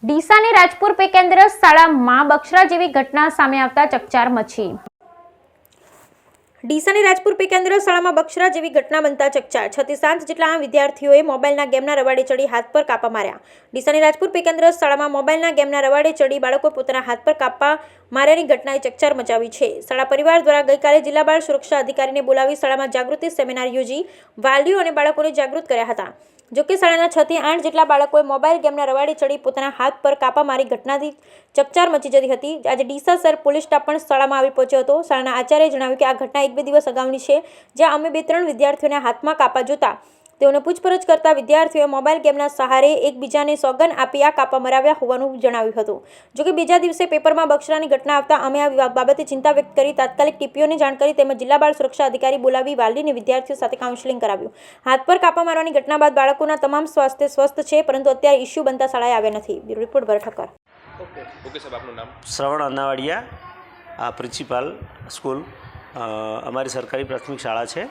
ડીસાની રાજપુર પેકેન્દ્ર શાળામાં બક્ષરા જેવી ઘટના સામે આવતા ચકચાર મચી। ડીસાની રાજપુર પેકેન્દ્ર શાળામાં બક્ષરા જેવી ઘટના બનતા ચકચાર। 6 થી 7 જેટલા વિદ્યાર્થીઓએ મોબાઈલના ગેમના રવાડે ચડી હાથ પર કાપા માર્યા। ડીસાની રાજપુર પેકેન્દ્ર શાળામાં મોબાઈલના ગેમના રવાડે ચડી બાળકો પોતાના હાથ પર કાપા માર્યાની ઘટનાએ ચકચાર મચાવી છે। શાળા પરિવાર દ્વારા ગઈકાલે જિલ્લા બાળ સુરક્ષા અધિકારીને બોલાવી શાળામાં જાગૃતિ સેમિનાર યોજી વાલીઓ અને બાળકોને જાગૃત કર્યા હતા। જોકે શાળાના 6 થી 8 જેટલા બાળકોએ મોબાઈલ ગેમના રવાડે ચડી પોતાના હાથ પર કાપા મારી ઘટનાથી ચકચાર મચી જતી હતી। આજે ડીસા શહેર પોલીસ સ્ટાફ પણ શાળામાં આવી પહોંચ્યો હતો। શાળાના આચાર્યએ જણાવ્યું કે આ ઘટના 1-2 દિવસ અગાઉની છે, જ્યાં અમે 2-3 વિદ્યાર્થીઓના હાથમાં કાપા જોતા તેઓને પૂછપરછ કરતા વિદ્યાર્થીઓએ મોબાઈલ ગેમના સહારે એકબીજાને સોગંદ આપી આ કાપા મરાવ્યા હોવાનું જણાવ્યું હતું। જોકે બીજા દિવસે પેપરમાં બક્ષરાની ઘટના આવતા અમે આ બાબતે ચિંતા વ્યક્ત કરી તાત્કાલિક ટીપીઓને જાણ કરી તેમજ જિલ્લા બાળ સુરક્ષા અધિકારી બોલાવી વાલીને વિદ્યાર્થીઓ સાથે કાઉન્સેલિંગ કરાવ્યું। હાથ પર કાપા મારવાની ઘટના બાદ બાળકોના તમામ સ્વાસ્થ્ય સ્વસ્થ છે, પરંતુ અત્યારે ઇસ્યુ બનતા શાળાએ આવ્યા નથી। Bureau report ભરઠક્કર। ઓકે સાહેબ, આપનું નામ? શ્રવણ અન્નાવાડિયા, આ પ્રિન્સિપાલ સ્કૂલ, અમારી સરકારી પ્રાથમિક શાળા છે।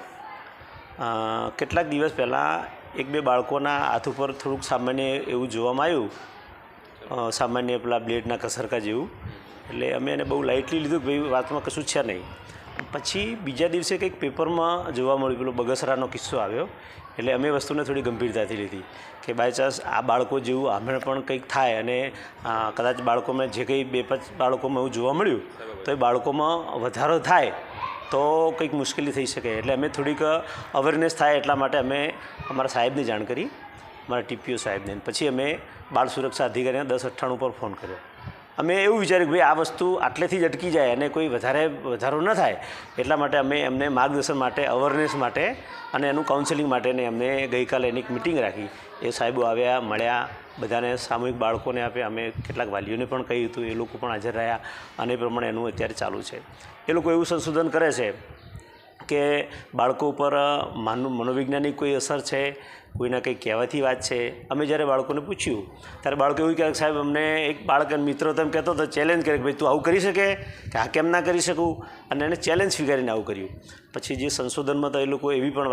કેટલાક દિવસ પહેલાં 1-2 બાળકોના હાથ ઉપર થોડુંક સામાન્ય એવું જોવામાં આવ્યું, સામાન્ય પેલા બ્લેડના કસરકા જેવું, એટલે અમે એને બહુ લાઇટલી લીધું કે ભાઈ વાતમાં કશું છે નહીં। પછી બીજા દિવસે કંઈક પેપરમાં જોવા મળ્યું, પેલો બગસરાનો કિસ્સો આવ્યો, એટલે અમે વસ્તુને થોડી ગંભીરતાથી લીધી કે બાય ચાન્સ આ બાળકો જેવું આમે પણ કંઈક થાય અને કદાચ બાળકોમાં જે કંઈ 2-5 બાળકોમાં એવું જોવા મળ્યું તો એ બાળકોમાં વધારો થાય તો કંઈક મુશ્કેલી થઈ શકે। એટલે અમે થોડીક અવેરનેસ થાય એટલા માટે અમે અમારા સાહેબને જાણ કરી, અમારા ટીપીઓ સાહેબને। પછી અમે બાળ સુરક્ષા અધિકારીને 1098 પર ફોન કર્યો। અમે એવું વિચાર્યું કે ભાઈ આ વસ્તુ આટલેથી જ અટકી જાય અને કોઈ વધારો ન થાય એટલા માટે અમે એમને માર્ગદર્શન માટે, અવેરનેસ માટે અને એનું કાઉન્સેલિંગ માટેને અમને ગઈકાલે એની એક મિટિંગ રાખી। એ સાહેબો આવ્યા, મળ્યા, બધાને સામૂહિક બાળકોને આપ્યા, અમે કેટલાક વાલીઓને પણ કહ્યું હતું, એ લોકો પણ હાજર રહ્યા અને એ પ્રમાણે એનું અત્યારે ચાલુ છે। એ લોકો એવું સંશોધન કરે છે કે બાળકો ઉપર મનોવૈજ્ઞાનિક કોઈ અસર છે, કોઈના કંઈ કહેવાથી વાત છે। અમે જ્યારે બાળકોને પૂછ્યું ત્યારે બાળકો એવું કહે કે સાહેબ અમને એક બાળક મિત્ર તો એમ કહેતો હતો, ચેલેન્જ કરે કે ભાઈ તું આવું કરી શકે કે આ કેમ ના કરી શકું, અને એને ચેલેન્જ સ્વીકારીને આવું કર્યું। પછી જે સંશોધનમાં તો એ લોકો એવી પણ